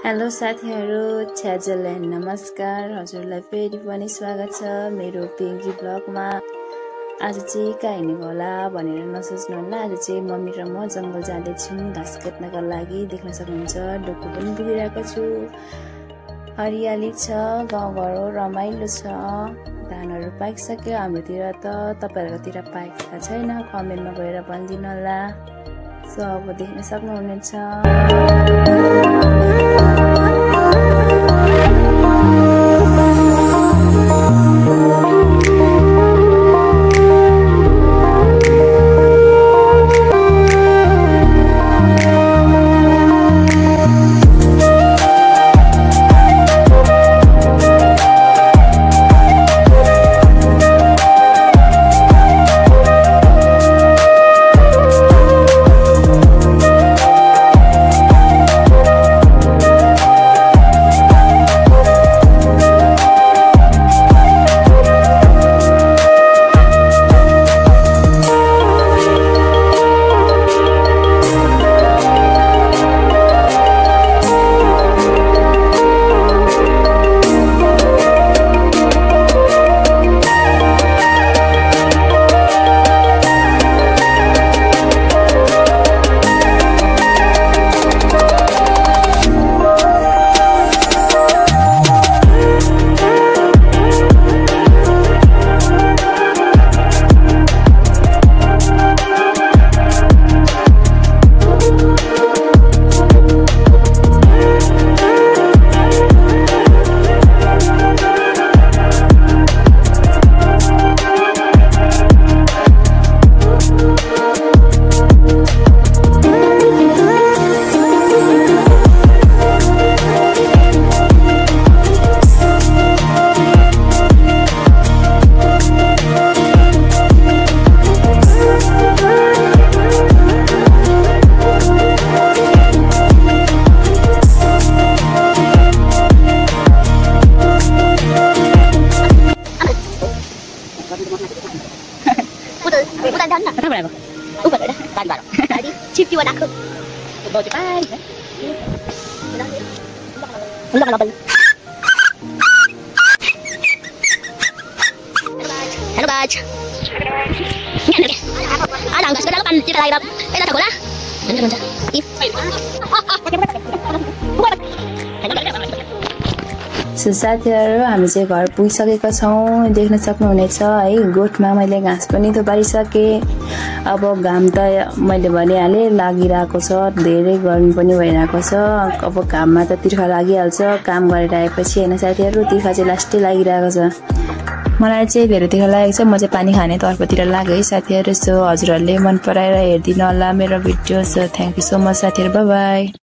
Hello साथीहरु, छ्याजल्यान्ड नमस्कार। हजुरलाई फेरि पनि स्वागत छ मेरो पिङ्की ब्लगमा। आज चाहिँ कहाँ हिँडेको होला भनेर नसोच्नुहुन्न। आज चाहिँ मम्मी र म जंगल जाँदैछौँ घाँस काट्नका लागि। देख्न सक्नुहुन्छ डोको पनि बुलिरहेको छु। हरियाली छ, गाउँघर हो, रमाइलो छ। धानहरू पाकिसक्यो हाम्रोतिर त। तपाईहरुकोतिर पाकेको छैन? कमेन्टमा गएर भनिदिनु होला। सो अब देख्न सक्नुहुनेछ। Hello guys. Ada angkas ke dalapan kita lagi dap. Tak tahu lah. साथीहरु, हामी चाहिँ घर पुगिसकेका छौं। देख्न सक्नुहुनेछ है, गोठमा मैले घाँस पनि थोपारिसके। अब घाम त मैले भनिहाले लागिरहेको छ, धेरै गर्मी पनि भइरहेको छ। अब घाममा त तिर्खा लागिहाल्छ। काम गरेर आएपछि हैन साथीहरु, तिर्खा चाहिँ लास्टै लागिरहेको छ। मलाई चाहिँ धेरै तिर्खा लागेको छ। म चाहिँ पानी खाने तर्फतिर लागे है साथीहरु। सो हजुरहरुले मन पराएर हेर्दिनु होला मेरो video. So thank you so much साथीहरु, बाइ बाइ।